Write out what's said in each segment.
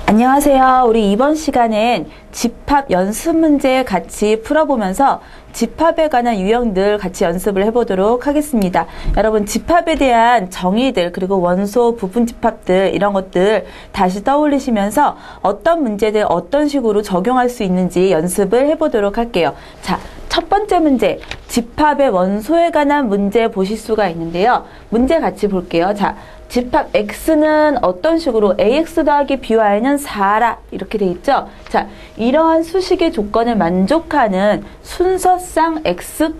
안녕하세요. 우리 이번 시간엔 집합 연습 문제 같이 풀어보면서 집합에 관한 유형들 같이 연습을 해보도록 하겠습니다. 여러분 집합에 대한 정의들 그리고 원소 부분 집합들 이런 것들 다시 떠올리시면서 어떤 문제들 어떤 식으로 적용할 수 있는지 연습을 해보도록 할게요. 자, 첫 번째 문제, 집합의 원소에 관한 문제 보실 수가 있는데요. 문제 같이 볼게요. 자, 집합 X는 어떤 식으로 AX 더하기 BY는 4라 이렇게 돼 있죠. 자, 이러한 수식의 조건을 만족하는 순서상 X,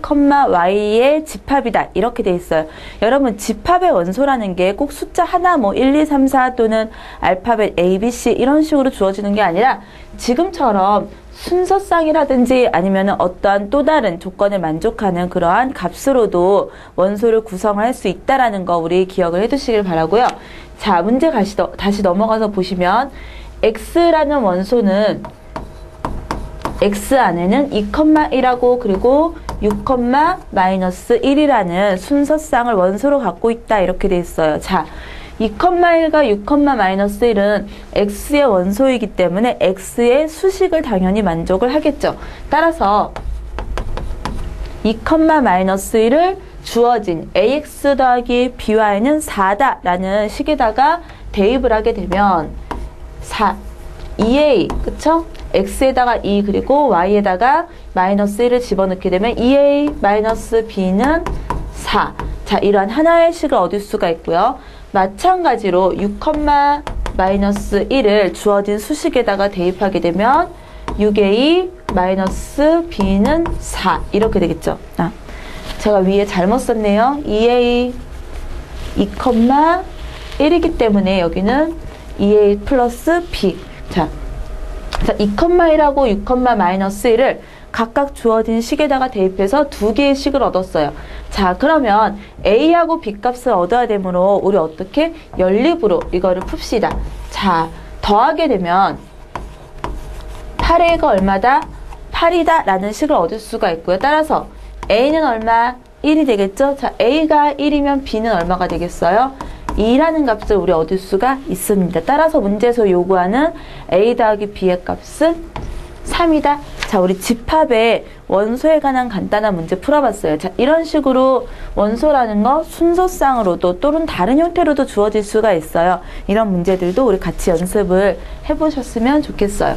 Y의 집합이다 이렇게 돼 있어요. 여러분 집합의 원소라는 게 꼭 숫자 하나 뭐 1, 2, 3, 4 또는 알파벳 A, B, C 이런 식으로 주어지는 게 아니라 지금처럼 순서상이라든지 아니면 어떠한 또 다른 조건을 만족하는 그러한 값으로도 원소를 구성할 수 있다라는 거 우리 기억을 해두시길 바라고요. 자, 문제 다시 넘어가서 보시면 X라는 원소는 X 안에는 2,1하고 그리고 6,-1이라는 순서상을 원소로 갖고 있다 이렇게 돼 있어요. 자, 2,1과 6,-1은 X의 원소이기 때문에 X의 수식을 당연히 만족을 하겠죠. 따라서 2,-1을 주어진 AX 더하기 BY는 4다 라는 식에다가 대입을 하게 되면 2A, 그쵸? X에다가 2 그리고 Y에다가 마이너스 1을 집어넣게 되면 2A 마이너스 B는 4. 자, 이러한 하나의 식을 얻을 수가 있고요. 마찬가지로 6,-1을 주어진 수식에다가 대입하게 되면 6A 마이너스 B는 4 이렇게 되겠죠. 제가 위에 잘못 썼네요. 2A 2,1이기 때문에 여기는 2A 플러스 B. 자, 2,1하고 6,-1을 각각 주어진 식에다가 대입해서 두 개의 식을 얻었어요. 자, 그러면 A하고 B 값을 얻어야 되므로 우리 어떻게? 연립으로 이거를 풉시다. 자, 더하게 되면 8A가 얼마다? 8이다 라는 식을 얻을 수가 있고요. 따라서 A는 얼마? 1이 되겠죠? 자, A가 1이면 B는 얼마가 되겠어요? 2라는 값을 우리 얻을 수가 있습니다. 따라서 문제에서 요구하는 A 더하기 B의 값은 3이다. 자, 우리 집합의 원소에 관한 간단한 문제 풀어봤어요. 자, 이런 식으로 원소라는 거 순서상으로도 또는 다른 형태로도 주어질 수가 있어요. 이런 문제들도 우리 같이 연습을 해보셨으면 좋겠어요.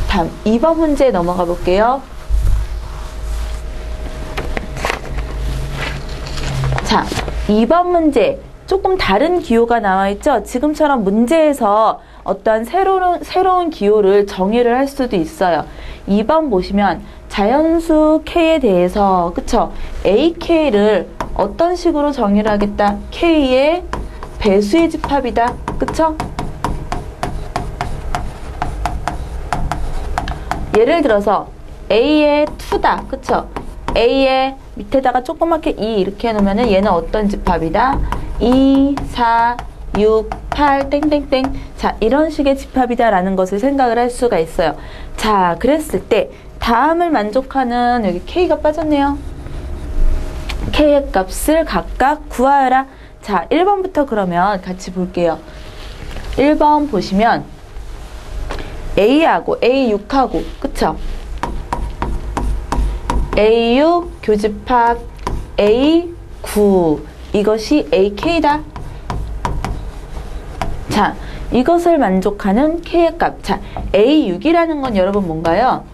다음 2번 문제 넘어가 볼게요. 자, 2번 문제 조금 다른 기호가 나와 있죠. 지금처럼 문제에서 어떠한 새로운 기호를 정의를 할 수도 있어요. 2번 보시면 자연수 K에 대해서 그쵸? AK를 어떤 식으로 정의를 하겠다? K의 배수의 집합이다. 그쵸? 예를 들어서 A의 2다. 그쵸? A의 밑에다가 조그맣게 2 이렇게 해놓으면 얘는 어떤 집합이다? 2, 4, 6, 8, 땡땡땡. 자, 이런 식의 집합이다 라는 것을 생각을 할 수가 있어요. 자, 그랬을 때 다음을 만족하는 여기 K가 빠졌네요. K의 값을 각각 구하여라. 자, 1번부터 그러면 같이 볼게요. 1번 보시면 A하고 A6하고 그쵸? A6 교집합 A9 이것이 AK다. 자, 이것을 만족하는 K의 값. 자, A6이라는 건 여러분 뭔가요?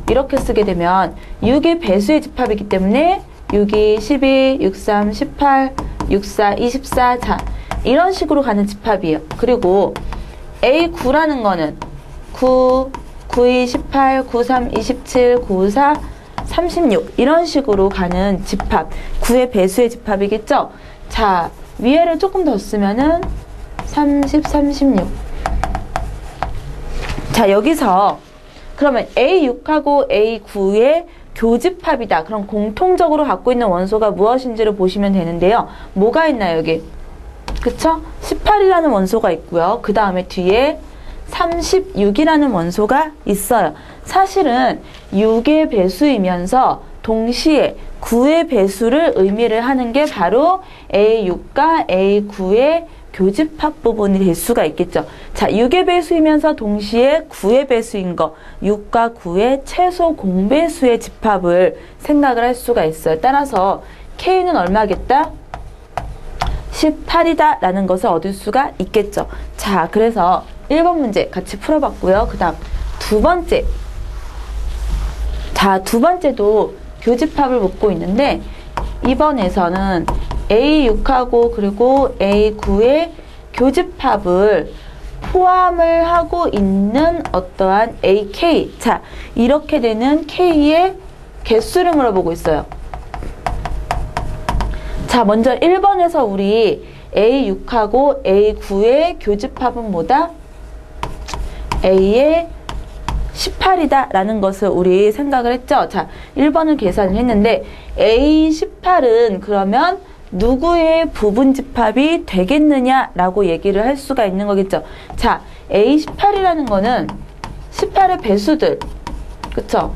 이렇게 쓰게 되면 6의 배수의 집합이기 때문에 6이 12, 63, 18, 64, 24. 자, 이런 식으로 가는 집합이에요. 그리고 A9라는 거는 9, 92, 18, 93, 27, 94, 36 이런 식으로 가는 집합. 9의 배수의 집합이겠죠? 자, 위에를 조금 더 쓰면은 30, 36. 자, 여기서 그러면 A6하고 A9의 교집합이다. 그럼 공통적으로 갖고 있는 원소가 무엇인지를 보시면 되는데요. 뭐가 있나요, 여기? 그쵸? 18이라는 원소가 있고요. 그 다음에 뒤에 36이라는 원소가 있어요. 사실은 6의 배수이면서 동시에 9의 배수를 의미를 하는 게 바로 A6과 A9의 교집합 부분이 될 수가 있겠죠. 자, 6의 배수이면서 동시에 9의 배수인 거, 6과 9의 최소 공배수의 집합을 생각을 할 수가 있어요. 따라서 K는 얼마겠다? 18이다 라는 것을 얻을 수가 있겠죠. 자, 그래서 1번 문제 같이 풀어봤고요. 그 다음 두 번째. 자, 두 번째도 교집합을 묻고 있는데 이번에서는 A6하고 그리고 A9의 교집합을 포함을 하고 있는 어떠한 AK. 자, 이렇게 되는 K의 개수를 물어보고 있어요. 자, 먼저 1번에서 우리 A6하고 A9의 교집합은 뭐다? A의 18이다 라는 것을 우리 생각을 했죠. 자, 1번을 계산을 했는데 A18은 그러면 누구의 부분집합이 되겠느냐 라고 얘기를 할 수가 있는 거겠죠. 자, A18이라는 거는 18의 배수들, 그쵸?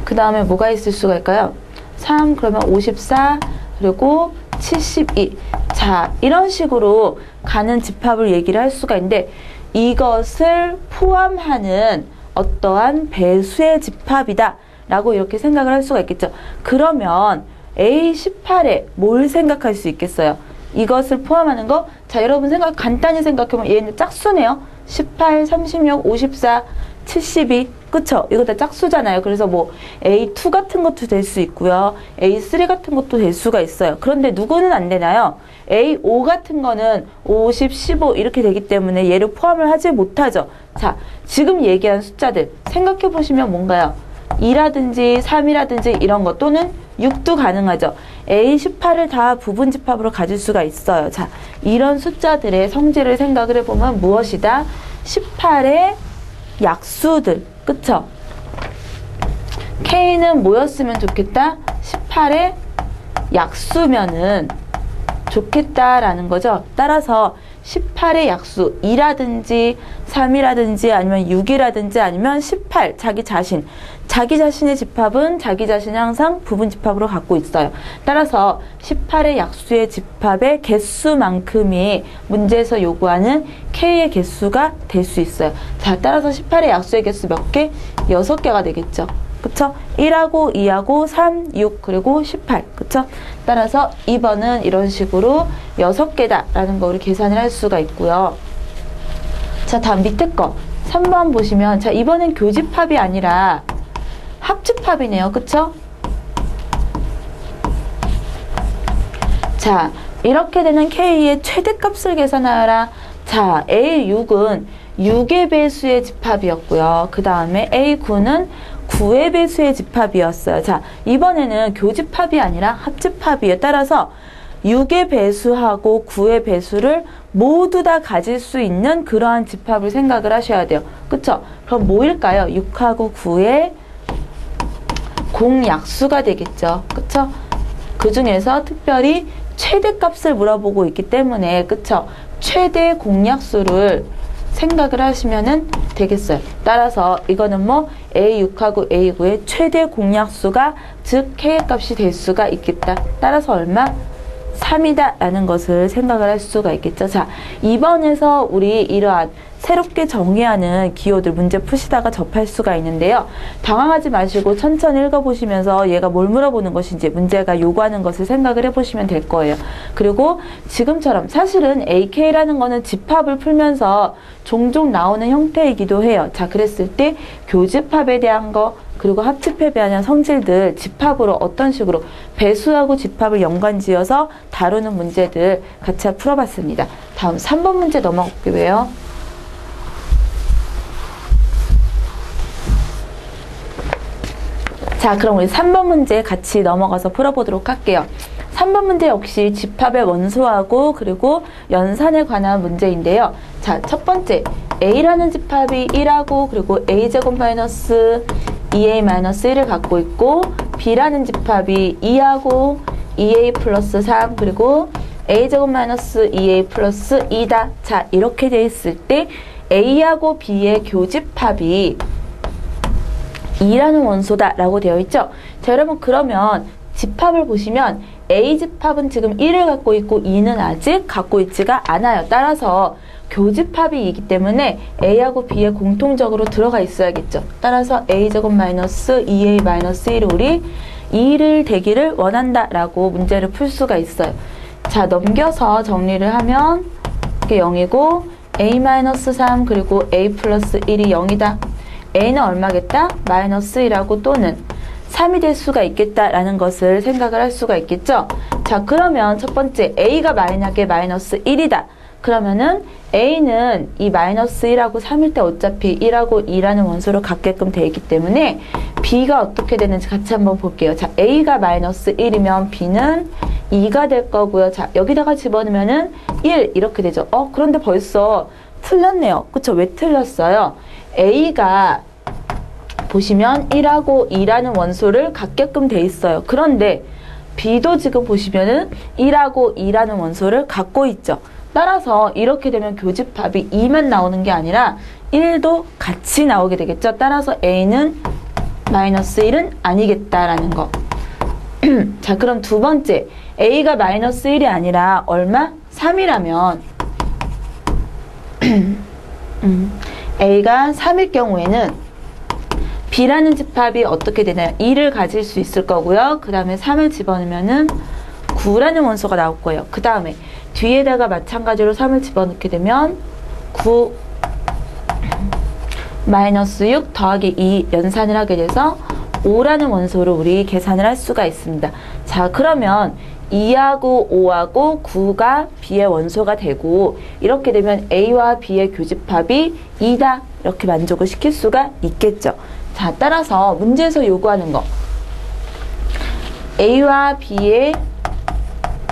그 다음에 뭐가 있을 수가 있을까요? 3, 그러면 54, 그리고 72. 자, 이런 식으로 가는 집합을 얘기를 할 수가 있는데 이것을 포함하는 어떠한 배수의 집합이다 라고 이렇게 생각을 할 수가 있겠죠. 그러면 A18에 뭘 생각할 수 있겠어요? 이것을 포함하는 거? 자, 여러분 간단히 생각해보면 얘는 짝수네요. 18, 36, 54, 72. 그쵸? 이거 다 짝수잖아요. 그래서 뭐 A2 같은 것도 될 수 있고요. A3 같은 것도 될 수가 있어요. 그런데 누구는 안 되나요? A5 같은 거는 50, 15 이렇게 되기 때문에 얘를 포함을 하지 못하죠. 자, 지금 얘기한 숫자들 생각해 보시면 뭔가요? 2라든지 3이라든지 이런 것 또는 6도 가능하죠. A18을 다 부분집합으로 가질 수가 있어요. 자, 이런 숫자들의 성질을 생각을 해보면 무엇이다? 18의 약수들. 그쵸? K는 뭐였으면 좋겠다? 18의 약수면은 좋겠다라는 거죠. 따라서 18의 약수 2라든지 3이라든지 아니면 6이라든지 아니면 18 자기 자신의 집합은 자기 자신이 항상 부분집합으로 갖고 있어요. 따라서 18의 약수의 집합의 개수만큼이 문제에서 요구하는 K의 개수가 될 수 있어요. 자, 따라서 18의 약수의 개수 몇 개? 6개가 되겠죠. 그쵸? 1하고 2하고 3, 6, 그리고 18. 그쵸? 따라서 2번은 이런 식으로 6개다 라는 거 우리 계산을 할 수가 있고요. 자, 다음 밑에 거 3번 보시면, 자, 이번엔 교집합이 아니라 합집합이네요. 그쵸? 자, 이렇게 되는 K의 최대값을 계산하라. 자, A6은 6의 배수의 집합이었고요. 그 다음에 A9는 9의 배수의 집합이었어요. 자, 이번에는 교집합이 아니라 합집합이에요. 따라서 6의 배수하고 9의 배수를 모두 다 가질 수 있는 그러한 집합을 생각을 하셔야 돼요. 그쵸? 그럼 뭐일까요? 6하고 9의 공약수가 되겠죠. 그쵸? 그 중에서 특별히 최대값을 물어보고 있기 때문에, 그쵸? 최대 공약수를 생각을 하시면 되겠어요. 따라서 이거는 뭐 A6하고 A9의 최대 공약수가 즉 K의 값이 될 수가 있겠다. 따라서 얼마? 3이다 라는 것을 생각을 할 수가 있겠죠. 자, 2번에서 우리 이러한 새롭게 정의하는 기호들 문제 푸시다가 접할 수가 있는데요. 당황하지 마시고 천천히 읽어보시면서 얘가 뭘 물어보는 것인지 문제가 요구하는 것을 생각을 해보시면 될 거예요. 그리고 지금처럼 사실은 AK라는 거는 집합을 풀면서 종종 나오는 형태이기도 해요. 자, 그랬을 때 교집합에 대한 거 그리고 합집합에 대한 성질들 집합으로 어떤 식으로 배수하고 집합을 연관지어서 다루는 문제들 같이 풀어봤습니다. 다음 3번 문제 넘어갈게요. 자, 그럼 우리 3번 문제 같이 넘어가서 풀어보도록 할게요. 3번 문제 역시 집합의 원소하고 그리고 연산에 관한 문제인데요. 자, 첫 번째 A라는 집합이 1하고 그리고 A제곱 마이너스 2A 마이너스 1을 갖고 있고 B라는 집합이 2하고 2A 플러스 3 그리고 A제곱 마이너스 2A 플러스 2다. 자, 이렇게 돼 있을 때 A하고 B의 교집합이 2라는 원소다 라고 되어 있죠. 자, 여러분 그러면 집합을 보시면 A 집합은 지금 1을 갖고 있고 2는 아직 갖고 있지가 않아요. 따라서 교집합이기 때문에 A하고 B에 공통적으로 들어가 있어야겠죠. 따라서 A제곱 마이너스 2A 마이너스 1을 우리 2를 되기를 원한다 라고 문제를 풀 수가 있어요. 자, 넘겨서 정리를 하면 이게 0이고 A 마이너스 3 그리고 A 플러스 1이 0이다. A는 얼마겠다? 마이너스 1하고 또는 3이 될 수가 있겠다라는 것을 생각을 할 수가 있겠죠. 자, 그러면 첫 번째 A가 만약에 마이너스 1이다. 그러면은 A는 이 마이너스 1하고 3일 때 어차피 1하고 2라는 원소를 갖게끔 되어 있기 때문에 B가 어떻게 되는지 같이 한번 볼게요. 자, A가 마이너스 1이면 B는 2가 될 거고요. 자, 여기다가 집어넣으면은 1 이렇게 되죠. 그런데 벌써 틀렸네요. 그쵸? 왜 틀렸어요? A가 보시면 1하고 2라는 원소를 갖게끔 돼 있어요. 그런데 B도 지금 보시면은 1하고 2라는 원소를 갖고 있죠. 따라서 이렇게 되면 교집합이 2만 나오는 게 아니라 1도 같이 나오게 되겠죠. 따라서 A는 마이너스 1은 아니겠다라는 거. 자, 그럼 두 번째 A가 마이너스 1이 아니라 얼마? 3이라면 A가 3일 경우에는 B라는 집합이 어떻게 되나요? 2를 가질 수 있을 거고요. 그 다음에 3을 집어넣으면은 9라는 원소가 나올 거예요. 그 다음에 뒤에다가 마찬가지로 3을 집어넣게 되면 9 마이너스 6 더하기 2 연산을 하게 돼서 5라는 원소를 우리 계산을 할 수가 있습니다. 자, 그러면 2하고 5하고 9가 B의 원소가 되고 이렇게 되면 A와 B의 교집합이 2다 이렇게 만족을 시킬 수가 있겠죠. 자, 따라서 문제에서 요구하는 거 A와 B의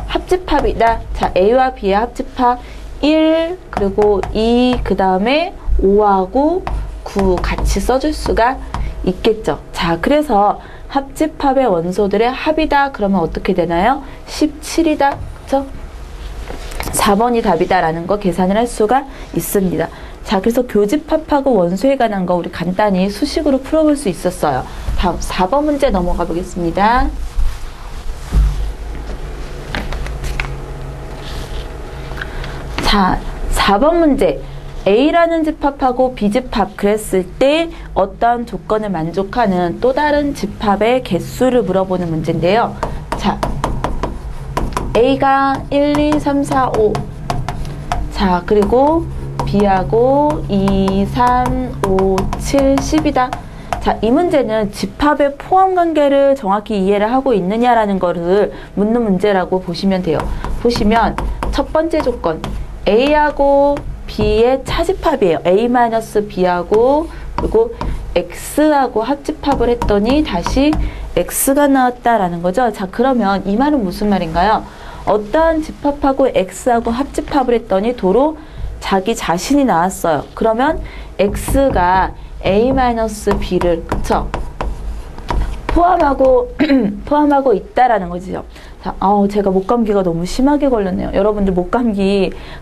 합집합이다. 자, A와 B의 합집합 1 그리고 2 그 다음에 5하고 9 같이 써줄 수가 있겠죠. 자, 그래서 합집합의 원소들의 합이다. 그러면 어떻게 되나요? 17이다. 그쵸? 4번이 답이다 라는 거 계산을 할 수가 있습니다. 자, 그래서 교집합하고 원소에 관한 거 우리 간단히 수식으로 풀어볼 수 있었어요. 다음 4번 문제 넘어가 보겠습니다. 자, 4번 문제. A라는 집합하고 B집합 그랬을 때 어떤 조건을 만족하는 또 다른 집합의 개수를 물어보는 문제인데요. 자, A가 1, 2, 3, 4, 5. 자, 그리고 B하고 2, 3, 5, 7, 10이다. 자, 이 문제는 집합의 포함 관계를 정확히 이해를 하고 있느냐라는 거를 묻는 문제라고 보시면 돼요. 보시면 첫 번째 조건 A하고 B의 차집합이에요. A-B하고 그리고 X하고 합집합을 했더니 다시 X가 나왔다라는 거죠. 자, 그러면 이 말은 무슨 말인가요? 어떠한 집합하고 X하고 합집합을 했더니 도로 자기 자신이 나왔어요. 그러면 X가 A-B를 그쵸? 포함하고 있다라는 거죠. 자, 제가 목감기가 너무 심하게 걸렸네요. 여러분들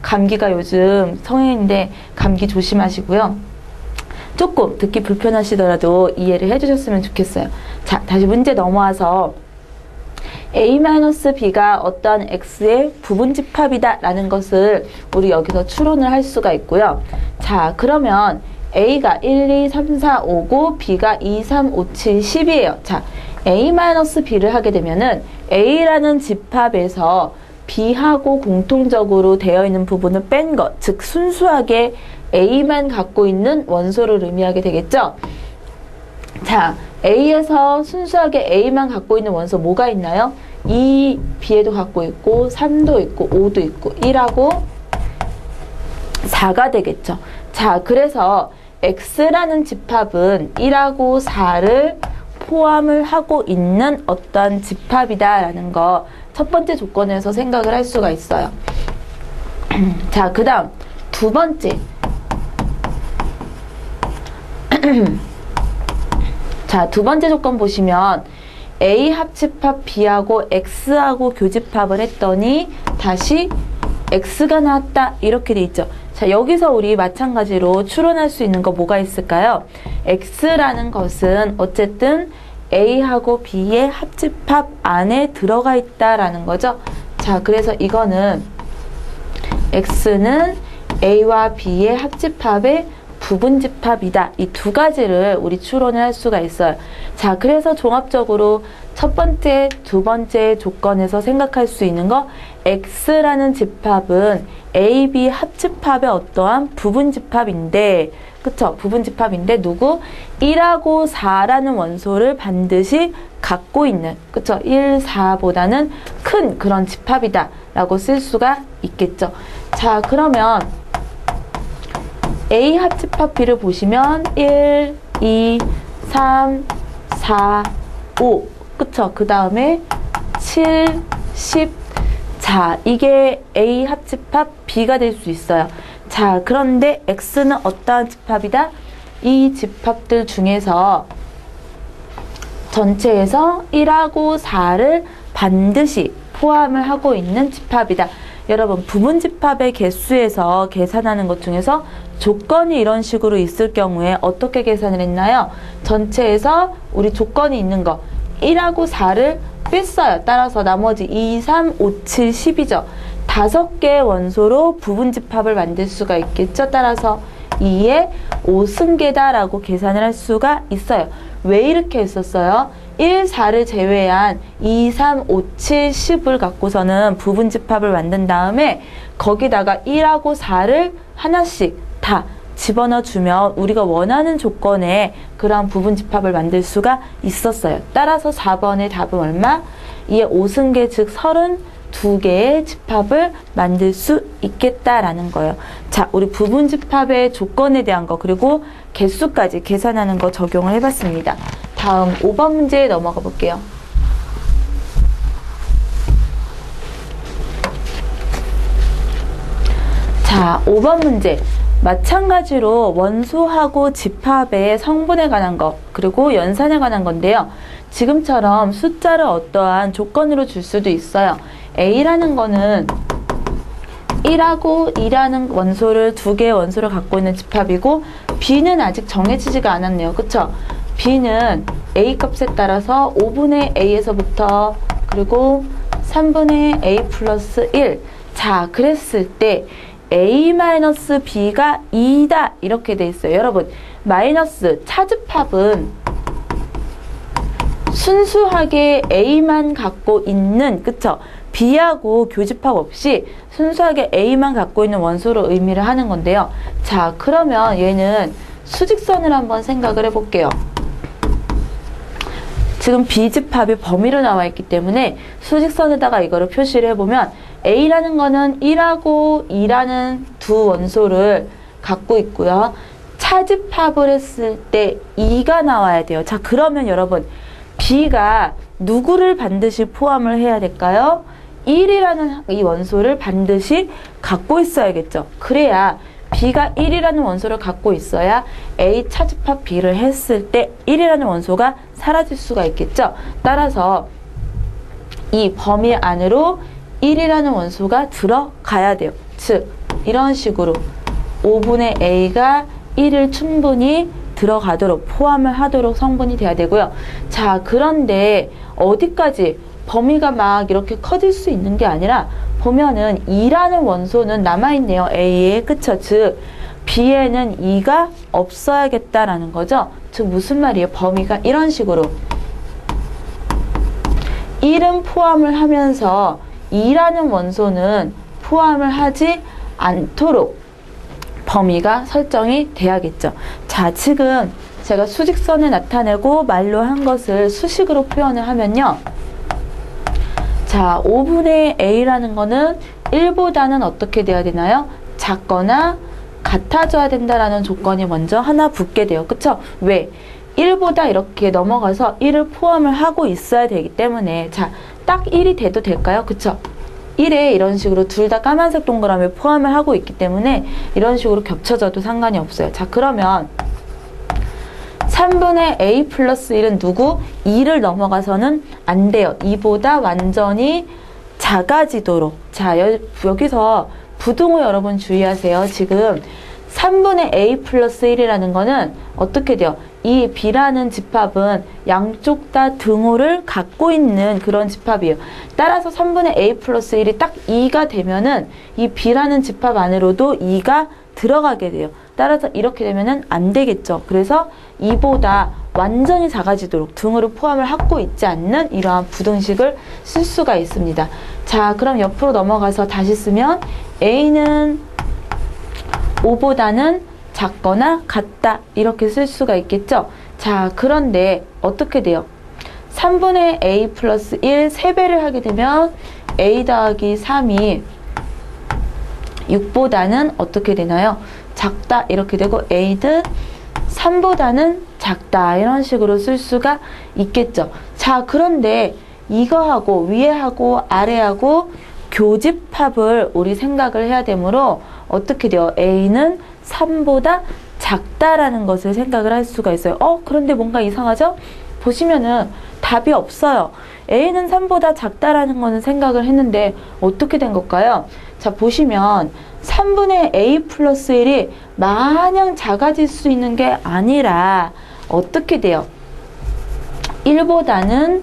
감기가 요즘 성인인데 감기 조심하시고요. 조금 듣기 불편하시더라도 이해를 해주셨으면 좋겠어요. 자, 다시 문제 넘어와서 A-B가 어떠한 X의 부분집합이다 라는 것을 우리 여기서 추론을 할 수가 있고요. 자, 그러면 A가 1, 2, 3, 4, 5고 B가 2, 3, 5, 7, 10이에요. 자, A-B를 하게 되면은 A라는 집합에서 B하고 공통적으로 되어 있는 부분을 뺀 것, 즉 순수하게 A만 갖고 있는 원소를 의미하게 되겠죠. 자, A에서 순수하게 A만 갖고 있는 원소 뭐가 있나요? 2, B에도 갖고 있고 3도 있고 5도 있고 1하고 4가 되겠죠. 자, 그래서 X라는 집합은 1하고 4를 포함을 하고 있는 어떤 집합이다라는 거 첫 번째 조건에서 생각을 할 수가 있어요. 자, 그 다음 두 번째. 자, 두 번째 조건 보시면 A 합집합 B하고 X하고 교집합을 했더니 다시 X가 나왔다 이렇게 돼 있죠. 자, 여기서 우리 마찬가지로 추론할 수 있는 거 뭐가 있을까요? X라는 것은 어쨌든 A하고 B의 합집합 안에 들어가 있다라는 거죠. 자, 그래서 이거는 X는 A와 B의 합집합의 부분집합이다. 이 두 가지를 우리 추론을 할 수가 있어요. 자, 그래서 종합적으로 첫 번째, 두 번째 조건에서 생각할 수 있는 거, X라는 집합은 A, B 합집합의 어떠한 부분집합인데, 그쵸? 부분집합인데 누구? 1하고 4라는 원소를 반드시 갖고 있는, 그쵸? 1, 4보다는 큰 그런 집합이다 라고 쓸 수가 있겠죠. 자, 그러면 A 합집합 B를 보시면 1, 2, 3, 4, 5, 그쵸? 그 다음에 7, 10. 자, 이게 A 합집합 B가 될 수 있어요. 자, 그런데 X는 어떠한 집합이다? 이 집합들 중에서 전체에서 1하고 4를 반드시 포함을 하고 있는 집합이다. 여러분, 부분집합의 개수에서 계산하는 것 중에서 조건이 이런 식으로 있을 경우에 어떻게 계산을 했나요? 전체에서 우리 조건이 있는 거 1하고 4를 뺐어요. 따라서 나머지 2, 3, 5, 7, 10이죠. 5개의 원소로 부분집합을 만들 수가 있겠죠. 따라서 2의 5승계다라고 계산을 할 수가 있어요. 왜 이렇게 했었어요? 1, 4를 제외한 2, 3, 5, 7, 10을 갖고서는 부분집합을 만든 다음에 거기다가 1하고 4를 하나씩 다 집어넣어 주면 우리가 원하는 조건에 그러한 부분집합을 만들 수가 있었어요. 따라서 4번의 답은 얼마? 2의 5승계, 즉 32개의 집합을 만들 수 있겠다라는 거예요. 자, 우리 부분집합의 조건에 대한 거 그리고 개수까지 계산하는 거 적용을 해봤습니다. 다음 5번 문제에 넘어가 볼게요. 자, 5번 문제. 마찬가지로 원소하고 집합의 성분에 관한 것 그리고 연산에 관한 건데요. 지금처럼 숫자를 어떠한 조건으로 줄 수도 있어요. A라는 거는 1하고 2라는 원소를 2개의 원소를 갖고 있는 집합이고 B는 아직 정해지지가 않았네요. 그쵸? B는 A 값에 따라서 5분의 A에서부터 그리고 3분의 A 플러스 1. 자, 그랬을 때 A-B가 2다 이렇게 돼 있어요. 여러분, 마이너스 차집합은 순수하게 A만 갖고 있는, 그쵸? B하고 교집합 없이 순수하게 A만 갖고 있는 원소로 의미를 하는 건데요. 자, 그러면 얘는 수직선을 한번 생각을 해볼게요. 지금 B집합이 범위로 나와 있기 때문에 수직선에다가 이거를 표시를 해보면 A라는 거는 1하고 2라는 두 원소를 갖고 있고요. 차집합을 했을 때 2가 나와야 돼요. 자, 그러면 여러분 B가 누구를 반드시 포함을 해야 될까요? 1이라는 이 원소를 반드시 갖고 있어야겠죠. 그래야 B가 1이라는 원소를 갖고 있어야 A 차집합 B를 했을 때 1이라는 원소가 사라질 수가 있겠죠. 따라서 이 범위 안으로 1이라는 원소가 들어가야 돼요. 즉 이런 식으로 5분의 A가 1을 충분히 들어가도록 포함을 하도록 성분이 돼야 되고요. 자, 그런데 어디까지 범위가 막 이렇게 커질 수 있는 게 아니라 보면은 2라는 원소는 남아있네요. A에. 그쵸? 즉 B에는 2가 없어야겠다라는 거죠. 즉 무슨 말이에요? 범위가 이런 식으로 1은 포함을 하면서 2라는 원소는 포함을 하지 않도록 범위가 설정이 돼야겠죠. 자, 지금 제가 수직선을 나타내고 말로 한 것을 수식으로 표현을 하면요. 자, 5분의 A라는 거는 1보다는 어떻게 돼야 되나요? 작거나 같아져야 된다라는 조건이 먼저 하나 붙게 돼요. 그쵸? 왜? 1보다 이렇게 넘어가서 1을 포함을 하고 있어야 되기 때문에 자, 딱 1이 돼도 될까요? 그쵸? 1에 이런 식으로 둘 다 까만색 동그라미 포함을 하고 있기 때문에 이런 식으로 겹쳐져도 상관이 없어요. 자, 그러면 3분의 A 플러스 1은 누구? 2를 넘어가서는 안 돼요. 2보다 완전히 작아지도록. 자, 여기서 부등호 여러분 주의하세요. 지금 3분의 A 플러스 1이라는 거는 어떻게 돼요? 이 B라는 집합은 양쪽 다 등호를 갖고 있는 그런 집합이에요. 따라서 3분의 A 플러스 1이 딱 2가 되면은 이 B라는 집합 안으로도 2가 들어가게 돼요. 따라서 이렇게 되면은 안 되겠죠. 그래서 2보다 완전히 작아지도록 등호를 포함을 하고 있지 않는 이러한 부등식을 쓸 수가 있습니다. 자, 그럼 옆으로 넘어가서 다시 쓰면 A는 5보다는 작거나 같다 이렇게 쓸 수가 있겠죠. 자, 그런데 어떻게 돼요? 3분의 A 플러스 1 3배를 하게 되면 A 더하기 3이 6보다는 어떻게 되나요? 작다 이렇게 되고 A는 3보다는 작다 이런 식으로 쓸 수가 있겠죠. 자, 그런데 이거하고 위에하고 아래하고 교집합을 우리 생각을 해야 되므로 어떻게 돼요? A는 3보다 작다라는 것을 생각을 할 수가 있어요. 그런데 뭔가 이상하죠? 보시면은 답이 없어요. A는 3보다 작다라는 거는 생각을 했는데 어떻게 된 걸까요? 자, 보시면 3분의 A 플러스 1이 마냥 작아질 수 있는 게 아니라 어떻게 돼요? 1보다는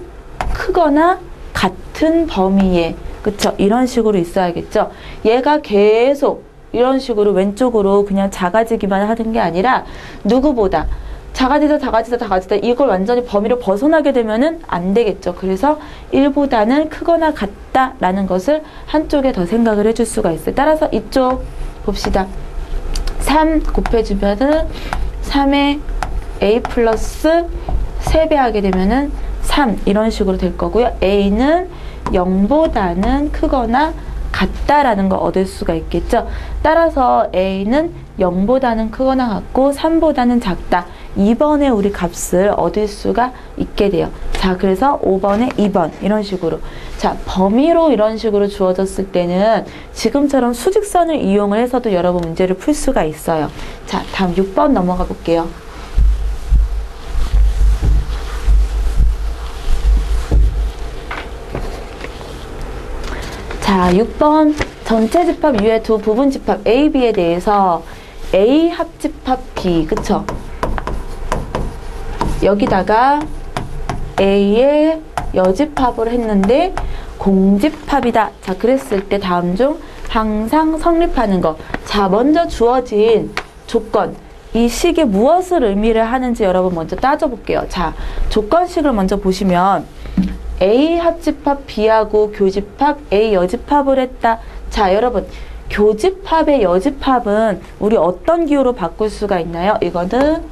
크거나 같은 범위에, 그쵸? 이런 식으로 있어야겠죠? 얘가 계속 이런 식으로 왼쪽으로 그냥 작아지기만 하는 게 아니라 누구보다 작아지다 이걸 완전히 범위를 벗어나게 되면은 안 되겠죠. 그래서 1보다는 크거나 같다라는 것을 한쪽에 더 생각을 해줄 수가 있어요. 따라서 이쪽 봅시다. 3 곱해주면은 3에 A 플러스 3배 하게 되면은 3 이런 식으로 될 거고요. A는 0보다는 크거나 같다라는 걸 얻을 수가 있겠죠. 따라서 A는 0보다는 크거나 같고 3보다는 작다. 2번에 우리 값을 얻을 수가 있게 돼요. 자, 그래서 5번에 2번 이런 식으로. 자, 범위로 이런 식으로 주어졌을 때는 지금처럼 수직선을 이용을 해서도 여러분 문제를 풀 수가 있어요. 자, 다음 6번 넘어가 볼게요. 자, 6번 전체 집합 이외의 두 부분 집합 A, B에 대해서 A 합집합 B, 그쵸? 여기다가 A의 여집합을 했는데 공집합이다. 자, 그랬을 때 다음 중 항상 성립하는 것. 자, 먼저 주어진 조건. 이 식이 무엇을 의미를 하는지 여러분 먼저 따져볼게요. 자, 조건식을 먼저 보시면 A 합집합 B하고 교집합 A 여집합을 했다. 자, 여러분 교집합의 여집합은 우리 어떤 기호로 바꿀 수가 있나요? 이거는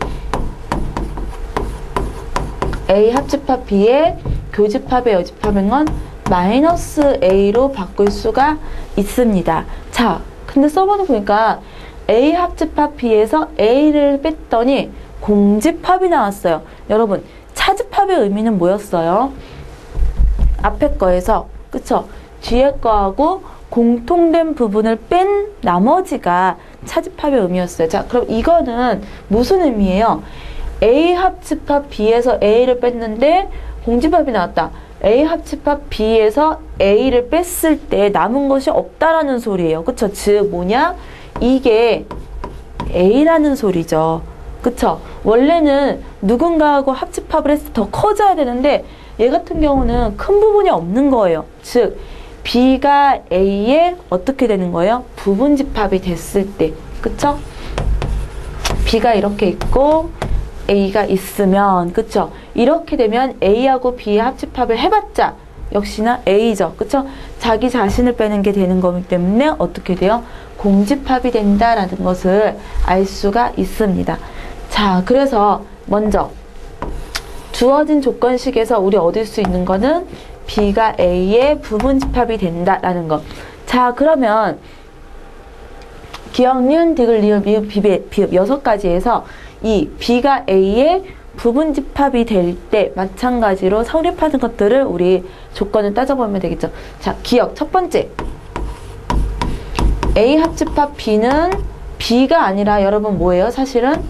A 합집합 B의 교집합의 여집합인 건 마이너스 A로 바꿀 수가 있습니다. 자, 근데 써보는 보니까 A 합집합 B에서 A를 뺐더니 공집합이 나왔어요. 여러분 차집합의 의미는 뭐였어요? 앞에 거에서, 그쵸? 뒤에 거하고 공통된 부분을 뺀 나머지가 차집합의 의미였어요. 자, 그럼 이거는 무슨 의미예요? A 합집합 B에서 A를 뺐는데 공집합이 나왔다. A 합집합 B에서 A를 뺐을 때 남은 것이 없다라는 소리예요. 그쵸? 즉 뭐냐? 이게 A라는 소리죠. 그쵸? 원래는 누군가하고 합집합을 했을 때 더 커져야 되는데 얘 같은 경우는 큰 부분이 없는 거예요. 즉 B가 A에 어떻게 되는 거예요? 부분집합이 됐을 때, 그쵸? B가 이렇게 있고 A가 있으면, 그쵸? 이렇게 되면 A하고 B의 합집합을 해봤자 역시나 A죠. 그쵸? 자기 자신을 빼는 게 되는 거기 때문에 어떻게 돼요? 공집합이 된다라는 것을 알 수가 있습니다. 자, 그래서 먼저 주어진 조건식에서 우리 얻을 수 있는 거는 B가 A의 부분집합이 된다라는 것. 자, 그러면 기역, 니은, 디귿, 리을, 미읍, 비읍 6가지에서 이 B가 A의 부분집합이 될 때 마찬가지로 성립하는 것들을 우리 조건을 따져보면 되겠죠. 자, 기역 첫 번째. A 합집합 B는 B가 아니라 여러분 뭐예요? 사실은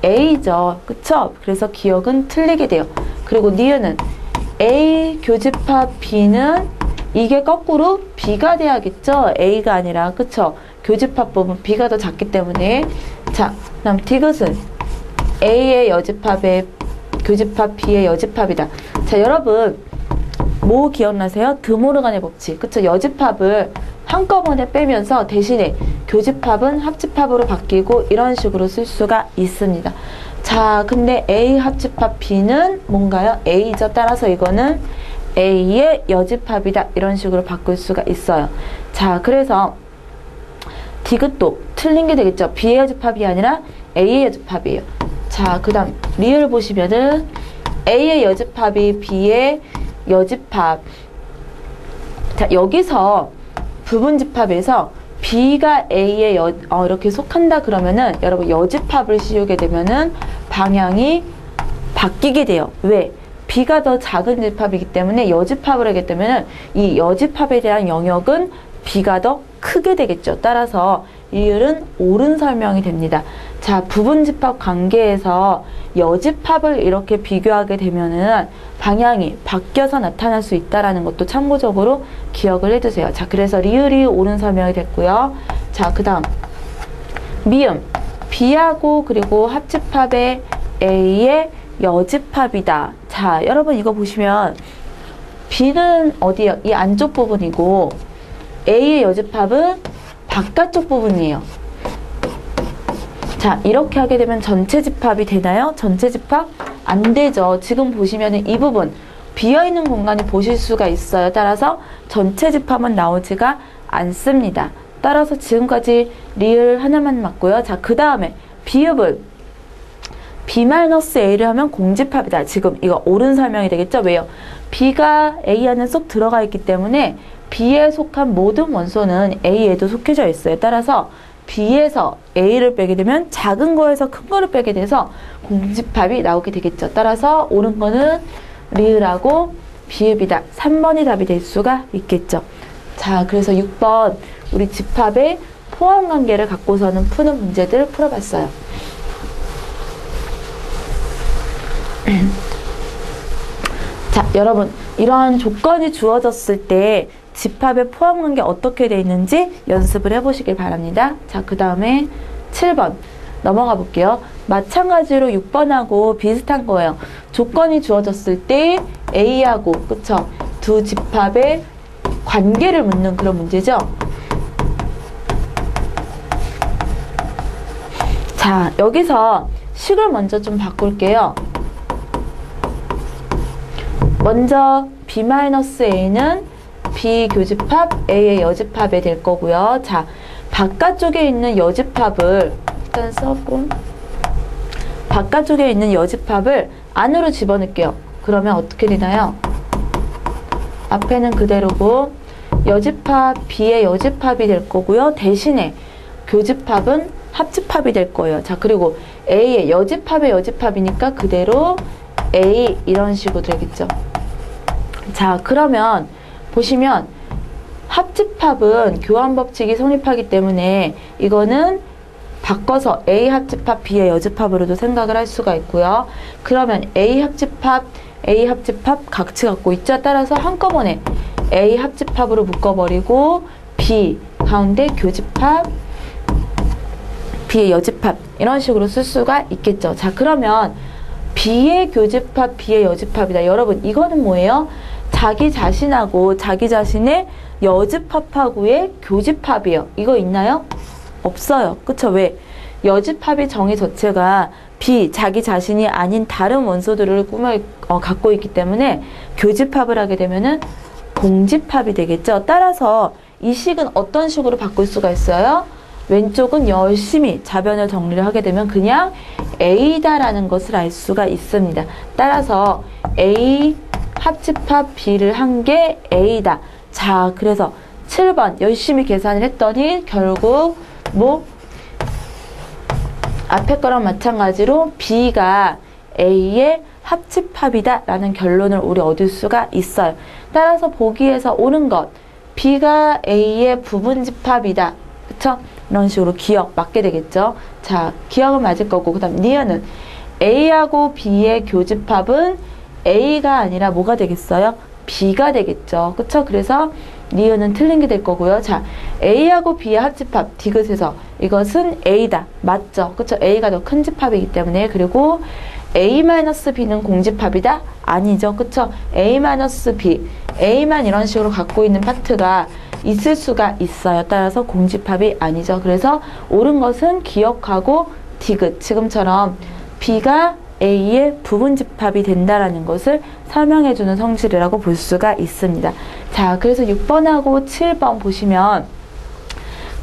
A죠. 그쵸? 그래서 기억은 틀리게 돼요. 그리고 니은은 A 교집합 B는 이게 거꾸로 B가 돼야겠죠? A가 아니라, 그쵸? 교집합 부분 B가 더 작기 때문에. 자, 그다음 디귿은 A의 여집합에 교집합 B의 여집합이다. 자, 여러분 뭐 기억나세요? 드모르간의 법칙. 그쵸? 여집합을 한꺼번에 빼면서 대신에 교집합은 합집합으로 바뀌고 이런 식으로 쓸 수가 있습니다. 자, 근데 A 합집합 B는 뭔가요? A죠. 따라서 이거는 A의 여집합이다. 이런 식으로 바꿀 수가 있어요. 자, 그래서 디귿도 틀린 게 되겠죠. B의 여집합이 아니라 A의 여집합이에요. 자, 그 다음 리을 보시면은 A의 여집합이 B의 여집합. 자, 여기서 부분집합에서 B가 A에 이렇게 속한다 그러면은 여러분 여집합을 씌우게 되면은 방향이 바뀌게 돼요. 왜? B가 더 작은 집합이기 때문에 여집합을 하게 되면은 이 여집합에 대한 영역은 B가 더 크게 되겠죠. 따라서 리을은 옳은 설명이 됩니다. 자, 부분집합 관계에서 여집합을 이렇게 비교하게 되면은 방향이 바뀌어서 나타날 수 있다는 것도 참고적으로 기억을 해두세요. 자, 그래서 리을이 옳은 설명이 됐고요. 자, 그 다음 미음 B하고 그리고 합집합의 A의 여집합이다. 자, 여러분 이거 보시면 B는 어디요? 이 안쪽 부분이고 A의 여집합은 바깥쪽 부분이에요. 자, 이렇게 하게 되면 전체 집합이 되나요? 전체 집합? 안 되죠. 지금 보시면 이 부분 비어있는 공간이 보실 수가 있어요. 따라서 전체 집합은 나오지가 않습니다. 따라서 지금까지 리을 하나만 맞고요. 자, 그 다음에 비읍을 B-A를 하면 공집합이다. 지금 이거 옳은 설명이 되겠죠? 왜요? B가 A 안에 쏙 들어가 있기 때문에 B에 속한 모든 원소는 A에도 속해져 있어요. 따라서 B에서 A를 빼게 되면 작은 거에서 큰 거를 빼게 돼서 공집합이 나오게 되겠죠. 따라서 옳은 거는 리을하고 비읍이다. 3번이 답이 될 수가 있겠죠. 자, 그래서 6번 우리 집합의 포함 관계를 갖고서는 푸는 문제들 풀어봤어요. 자, 여러분 이런 조건이 주어졌을 때 집합의 포함 관계 어떻게 되어 있는지 연습을 해보시길 바랍니다. 자, 그 다음에 7번 넘어가 볼게요. 마찬가지로 6번하고 비슷한 거예요. 조건이 주어졌을 때 A하고 그쵸? 두 집합의 관계를 묻는 그런 문제죠. 자, 여기서 식을 먼저 좀 바꿀게요. 먼저 B-A는 B 교집합 A의 여집합이 될 거고요. 자, 바깥쪽에 있는 여집합을 일단 써고 바깥쪽에 있는 여집합을 안으로 집어넣을게요. 그러면 어떻게 되나요? 앞에는 그대로고 여집합 B의 여집합이 될 거고요. 대신에 교집합은 합집합이 될 거예요. 자, 그리고 A의 여집합의 여집합이니까 그대로 A 이런 식으로 되겠죠. 자, 그러면 보시면 합집합은 교환법칙이 성립하기 때문에 이거는 바꿔서 A 합집합 B의 여집합으로도 생각을 할 수가 있고요. 그러면 A 합집합 각치 갖고 있죠. 따라서 한꺼번에 A 합집합으로 묶어버리고 B 가운데 교집합 B의 여집합 이런 식으로 쓸 수가 있겠죠. 자, 그러면 B의 교집합 B의 여집합이다. 여러분 이거는 뭐예요? 자기 자신하고 자기 자신의 여집합하고의 교집합이에요. 이거 있나요? 없어요. 그쵸? 왜? 여집합의 정의 자체가 B, 자기 자신이 아닌 다른 원소들을 갖고 있기 때문에 교집합을 하게 되면은 공집합이 되겠죠. 따라서 이 식은 어떤 식으로 바꿀 수가 있어요? 왼쪽은 열심히 자변을 정리를 하게 되면 그냥 A다라는 것을 알 수가 있습니다. 따라서 A 합집합 B를 한 게 A다. 자, 그래서 7번 열심히 계산을 했더니 결국 뭐 앞에 거랑 마찬가지로 B가 A의 합집합이다 라는 결론을 우리 얻을 수가 있어요. 따라서 보기에서 옳은 것 B가 A의 부분집합이다. 그쵸? 이런 식으로 기억 맞게 되겠죠. 자, 기억은 맞을 거고 그 다음 니은은 A하고 B의 교집합은 A가 아니라 뭐가 되겠어요? B가 되겠죠. 그쵸? 그래서 니은은 틀린 게 될 거고요. 자, A하고 B의 합집합 디귿에서 이것은 A다. 맞죠? 그쵸? A가 더 큰 집합이기 때문에. 그리고 A-B는 공집합이다? 아니죠. 그쵸? A-B, A만 이런 식으로 갖고 있는 파트가 있을 수가 있어요. 따라서 공집합이 아니죠. 그래서 옳은 것은 기억하고 디귿. 지금처럼 B가 A의 부분집합이 된다라는 것을 설명해주는 성질이라고 볼 수가 있습니다. 자, 그래서 6번하고 7번 보시면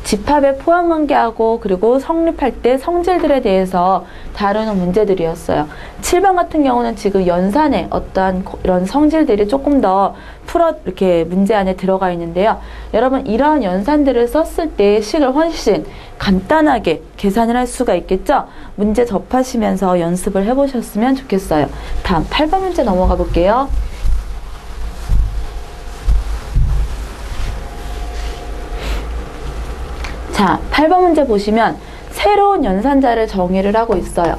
집합의 포함관계하고 그리고 성립할 때 성질들에 대해서 다루는 문제들이었어요. 7번 같은 경우는 지금 연산의 어떠한 이런 성질들이 조금 더 이렇게 문제 안에 들어가 있는데요. 여러분, 이러한 연산들을 썼을 때 식을 훨씬 간단하게 계산을 할 수가 있겠죠? 문제 접하시면서 연습을 해보셨으면 좋겠어요. 다음 8번 문제 넘어가 볼게요. 자, 8번 문제 보시면 새로운 연산자를 정의를 하고 있어요.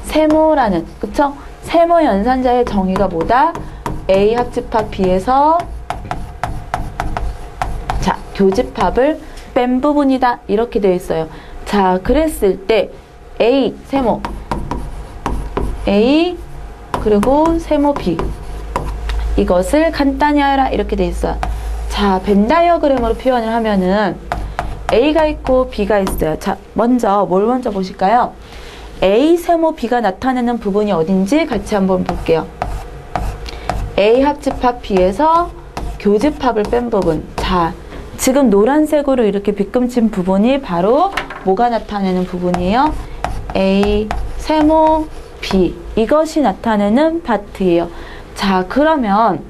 세모라는, 그쵸? 세모 연산자의 정의가 뭐다? A 합집합 B에서 자, 교집합을 뺀 부분이다. 이렇게 되어 있어요. 자, 그랬을 때 A 세모 A 그리고 세모 B 이것을 간단히 하여라 이렇게 되어 있어요. 자, 벤 다이어그램으로 표현을 하면은 A가 있고 B가 있어요. 자, 먼저 뭘 먼저 보실까요? A 세모 B가 나타내는 부분이 어딘지 같이 한번 볼게요. A 합집합 B에서 교집합을 뺀 부분. 자, 지금 노란색으로 이렇게 빗금친 부분이 바로 뭐가 나타내는 부분이에요? A 세모 B 이것이 나타내는 파트예요. 자, 그러면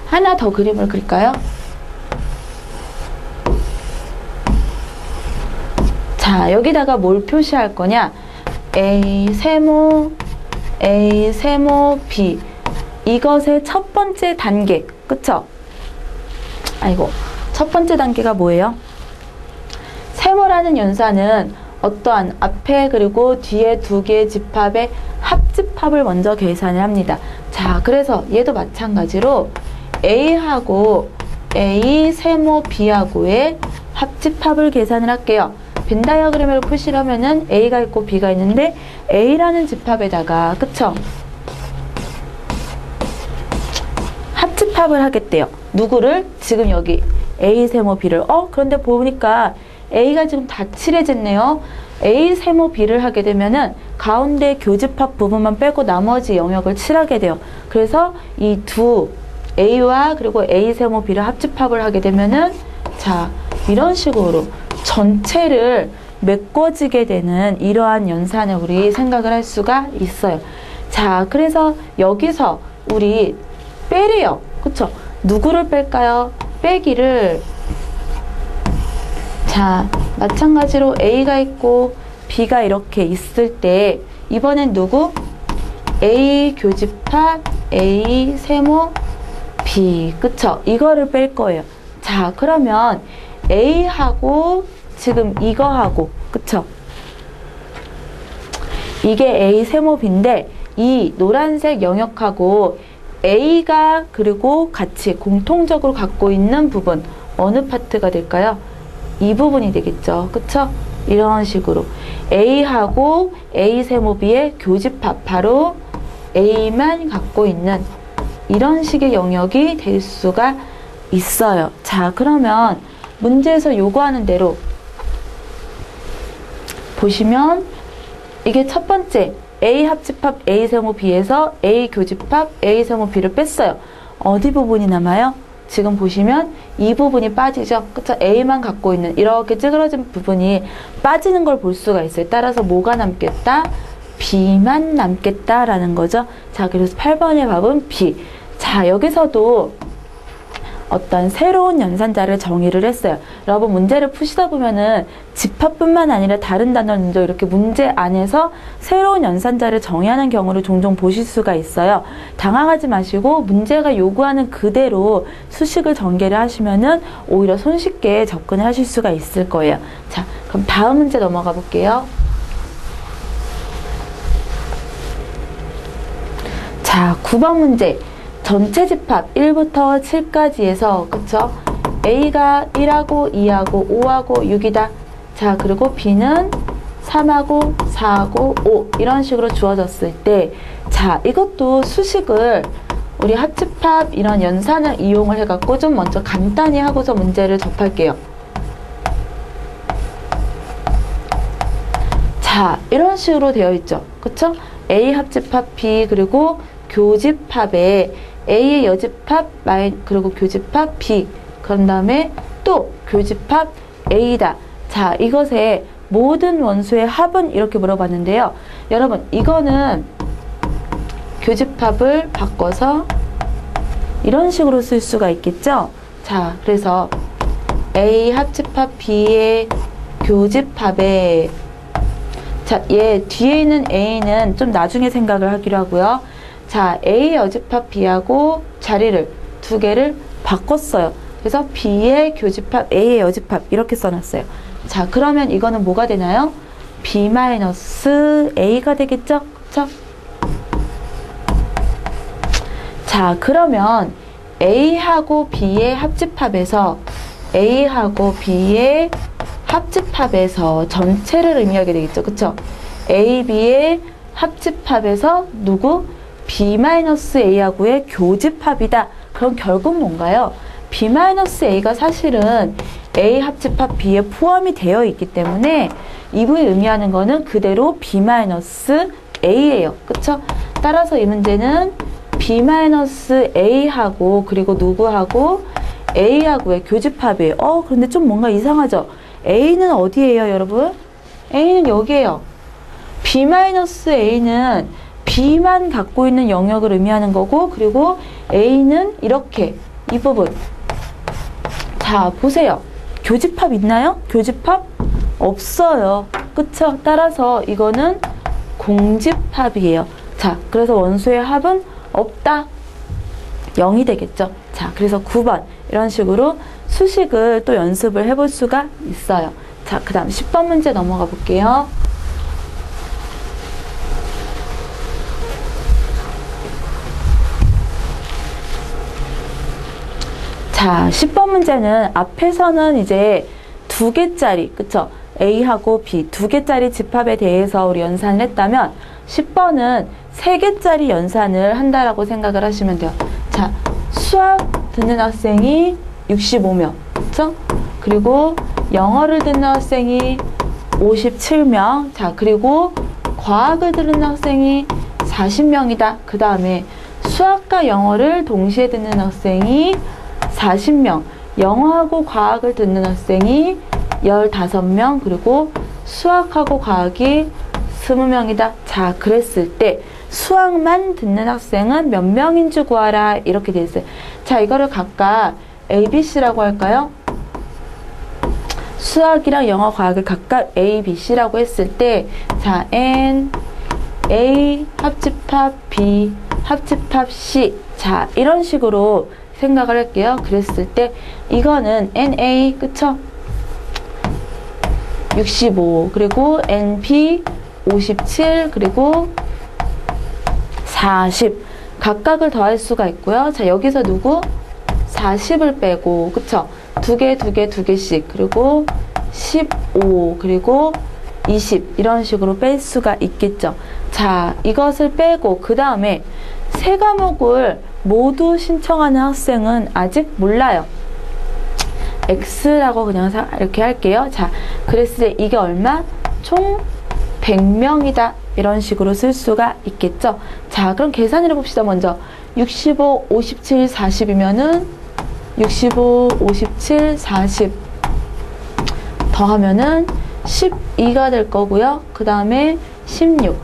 하나 더 그림을 그릴까요? 자, 여기다가 뭘 표시할 거냐? A 세모 B 이것의 첫 번째 단계, 그쵸? 아이고, 첫 번째 단계가 뭐예요? 세모라는 연산은 어떠한 앞에 그리고 뒤에 두 개의 집합의 합집합을 먼저 계산을 합니다. 자, 그래서 얘도 마찬가지로 A하고 A 세모 B하고의 합집합을 계산을 할게요. 벤 다이어그램으로 표시를 하면은 A가 있고 B가 있는데 A라는 집합에다가, 그쵸? 합집합을 하겠대요. 누구를? 지금 여기 A 세모 B를. 그런데 보니까 A가 지금 다 칠해졌네요. A 세모 B를 하게 되면은 가운데 교집합 부분만 빼고 나머지 영역을 칠하게 돼요. 그래서 이 두 A와 그리고 A 세모 B를 합집합을 하게 되면은 자, 이런 식으로 전체를 메꿔지게 되는 이러한 연산을 우리 생각을 할 수가 있어요. 자, 그래서 여기서 우리 빼래요. 그쵸? 누구를 뺄까요? 빼기를. 자, 마찬가지로 A가 있고 B가 이렇게 있을 때 이번엔 누구? A 교집합 A 세모 B. 그쵸? 이거를 뺄 거예요. 자, 그러면 A하고 지금 이거하고, 그쵸? 이게 A 세모 B인데 이 노란색 영역하고 A가 그리고 같이 공통적으로 갖고 있는 부분 어느 파트가 될까요? 이 부분이 되겠죠. 그쵸? 이런 식으로 A하고 A 세모 B의 교집합, 바로 A만 갖고 있는 이런 식의 영역이 될 수가 있어요. 자, 그러면 문제에서 요구하는 대로 보시면 이게 첫 번째 A 합집합 A 세모 B에서 A 교집합 A 세모 B를 뺐어요. 어디 부분이 남아요? 지금 보시면 이 부분이 빠지죠. 그쵸? A만 갖고 있는 이렇게 찌그러진 부분이 빠지는 걸 볼 수가 있어요. 따라서 뭐가 남겠다? B만 남겠다라는 거죠. 자, 그래서 8번의 답은 B. 자, 여기서도 어떤 새로운 연산자를 정의를 했어요. 여러분, 문제를 푸시다 보면은 집합뿐만 아니라 다른 단원도 이렇게 문제 안에서 새로운 연산자를 정의하는 경우를 종종 보실 수가 있어요. 당황하지 마시고 문제가 요구하는 그대로 수식을 전개를 하시면은 오히려 손쉽게 접근을 하실 수가 있을 거예요. 자, 그럼 다음 문제 넘어가 볼게요. 자, 9번 문제. 전체 집합 1부터 7까지 해서, 그쵸? A가 1하고 2하고 5하고 6이다. 자, 그리고 B는 3하고 4하고 5 이런 식으로 주어졌을 때, 자, 이것도 수식을 우리 합집합 이런 연산을 이용을 해갖고 좀 먼저 간단히 하고서 문제를 접할게요. 자, 이런 식으로 되어 있죠. 그쵸? A 합집합 B 그리고 교집합에 A의 여집합 그리고 교집합 B, 그런 다음에 또 교집합 A다. 자, 이것의 모든 원소의 합은 이렇게 물어봤는데요. 여러분, 이거는 교집합을 바꿔서 이런 식으로 쓸 수가 있겠죠? 자, 그래서 A 합집합 B의 교집합에, 자, 얘 뒤에 있는 A는 좀 나중에 생각을 하기로 하고요. 자, A의 여집합 B하고 자리를 두 개를 바꿨어요. 그래서 B의 교집합 A의 여집합 이렇게 써놨어요. 자, 그러면 이거는 뭐가 되나요? B-A가 되겠죠? 그쵸? 자, 그러면 A하고 B의 합집합에서 A하고 B의 합집합에서 전체를 의미하게 되겠죠. 그쵸? A, B의 합집합에서 누구? B-A하고의 교집합이다. 그럼 결국 뭔가요? B-A가 사실은 A 합집합 B에 포함이 되어 있기 때문에 이 부분이 의미하는 거는 그대로 B-A예요. 그쵸? 따라서 이 문제는 B-A하고 그리고 누구하고 A하고의 교집합이에요. 그런데 좀 뭔가 이상하죠? A는 어디예요, 여러분? A는 여기에요. B-A는 B만 갖고 있는 영역을 의미하는 거고, 그리고 A는 이렇게 이 부분. 자, 보세요. 교집합 있나요? 교집합 없어요. 그쵸? 따라서 이거는 공집합이에요. 자, 그래서 원소의 합은 없다. 0이 되겠죠. 자, 그래서 9번 이런 식으로 수식을 또 연습을 해볼 수가 있어요. 자, 그 다음 10번 문제 넘어가 볼게요. 자, 10번 문제는 앞에서는 이제 두 개짜리, 그쵸? A하고 B 두 개짜리 집합에 대해서 우리 연산을 했다면 10번은 세 개짜리 연산을 한다라고 생각을 하시면 돼요. 자, 수학 듣는 학생이 65명, 그쵸? 그리고 영어를 듣는 학생이 57명, 자, 그리고 과학을 듣는 학생이 40명이다. 그 다음에 수학과 영어를 동시에 듣는 학생이 40명, 영어하고 과학을 듣는 학생이 15명, 그리고 수학하고 과학이 20명이다. 자, 그랬을 때 수학만 듣는 학생은 몇 명인 줄 구하라. 이렇게 돼 있어요. 자, 이거를 각각 A, B, C라고 할까요? 수학이랑 영어, 과학을 각각 A, B, C라고 했을 때, 자, N, A, 합집합, B, 합집합, C. 자, 이런 식으로 생각을 할게요. 그랬을 때 이거는 NA, 그쵸? 65, 그리고 NB 57, 그리고 40 각각을 더할 수가 있고요. 자, 여기서 누구? 40을 빼고, 그쵸? 두 개씩, 그리고 15, 그리고 20 이런 식으로 뺄 수가 있겠죠. 자, 이것을 빼고 그 다음에 세 과목을 모두 신청하는 학생은 아직 몰라요. X라고 그냥 이렇게 할게요. 자, 그랬을 때 이게 얼마? 총 100명이다. 이런 식으로 쓸 수가 있겠죠. 자, 그럼 계산을 해봅시다. 먼저 65, 57, 40이면은 65, 57, 40 더하면은 12가 될 거고요. 그 다음에 16,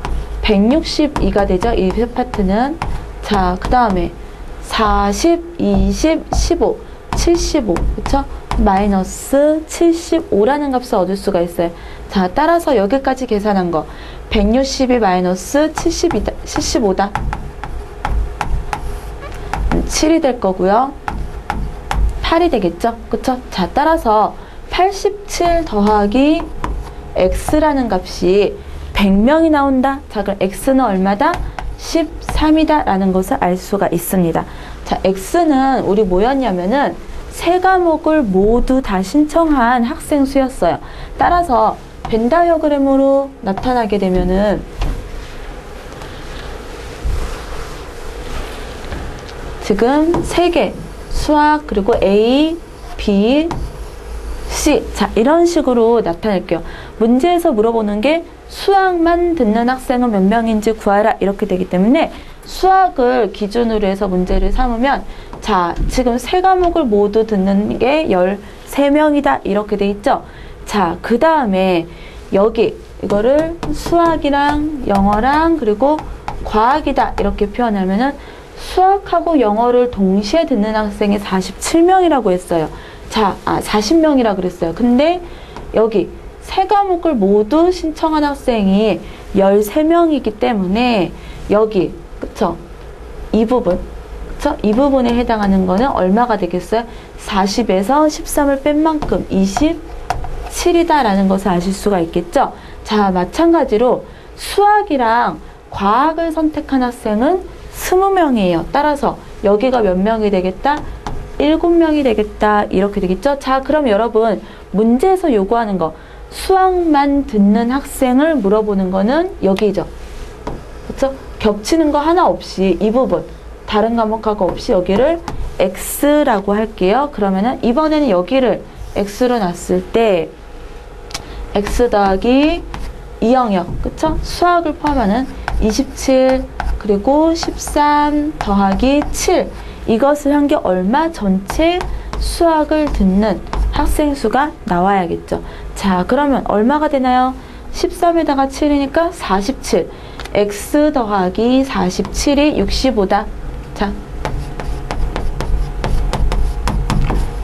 162가 되죠. 이 파트는. 자, 그 다음에 40, 20, 15, 75, 그쵸? 마이너스 75라는 값을 얻을 수가 있어요. 자, 따라서 여기까지 계산한 거 162 마이너스 70이다, 75다. 7이 될 거고요. 8이 되겠죠? 그쵸? 자, 따라서 87 더하기 X라는 값이 100명이 나온다. 자, 그럼 X는 얼마다? 13이다 라는 것을 알 수가 있습니다. 자, X는 우리 뭐였냐면은 세 과목을 모두 다 신청한 학생 수였어요. 따라서 벤 다이어그램으로 나타나게 되면은 지금 3개 수학 그리고 A, B, C 자 이런 식으로 나타낼게요. 문제에서 물어보는 게 수학만 듣는 학생은 몇 명인지 구하라 이렇게 되기 때문에 수학을 기준으로 해서 문제를 삼으면 자 지금 세 과목을 모두 듣는 게 13명이다 이렇게 돼 있죠. 자 그 다음에 여기 이거를 수학이랑 영어랑 그리고 과학이다 이렇게 표현하면은 수학하고 영어를 동시에 듣는 학생이 47명이라고 했어요. 자, 40명이라 그랬어요. 근데 여기 세 과목을 모두 신청한 학생이 13명이기 때문에 여기 그쵸? 이 부분 그쵸? 이 부분에 해당하는 거는 얼마가 되겠어요? 40에서 13을 뺀 만큼 27이다 라는 것을 아실 수가 있겠죠? 자, 마찬가지로 수학이랑 과학을 선택한 학생은 20명이에요. 따라서 여기가 몇 명이 되겠다? 7명이 되겠다. 이렇게 되겠죠? 자, 그럼 여러분 문제에서 요구하는 거 수학만 듣는 학생을 물어보는 거는 여기죠. 그렇죠? 겹치는 거 하나 없이 이 부분 다른 과목하고 없이 여기를 X라고 할게요. 그러면은 이번에는 여기를 X로 놨을 때 X 더하기 2영역 그쵸? 수학을 포함하는 27 그리고 13 더하기 7 이것을 한 게 얼마? 전체 수학을 듣는 학생 수가 나와야겠죠. 자 그러면 얼마가 되나요? 13에다가 7이니까 47 X 더하기 47이 65다. 자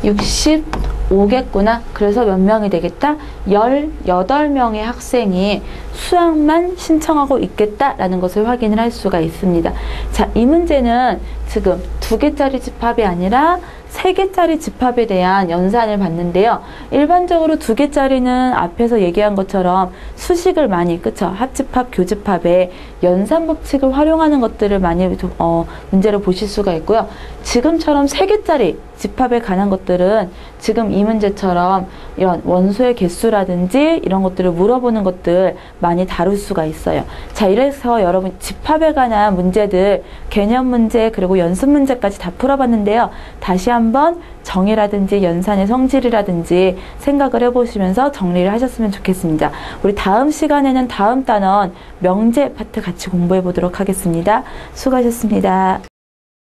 65겠구나. 그래서 몇 명이 되겠다? 18명의 학생이 수학만 신청하고 있겠다라는 것을 확인을 할 수가 있습니다. 자, 이 문제는 지금 2개짜리 집합이 아니라 3개짜리 집합에 대한 연산을 봤는데요. 일반적으로 2개짜리는 앞에서 얘기한 것처럼 수식을 많이 그쵸? 합집합, 교집합에 연산 법칙을 활용하는 것들을 많이 문제를 보실 수가 있고요. 지금처럼 3개짜리 집합에 관한 것들은 지금 이 문제처럼 이런 원소의 개수라든지 이런 것들을 물어보는 것들 많이 다룰 수가 있어요. 자, 이래서 여러분 집합에 관한 문제들 개념 문제 그리고 연습 문제까지 다 풀어봤는데요. 다시 한번 정의라든지 연산의 성질이라든지 생각을 해보시면서 정리를 하셨으면 좋겠습니다. 우리 다음 시간에는 다음 단원 명제 파트 같이 공부해 보도록 하겠습니다. 수고하셨습니다.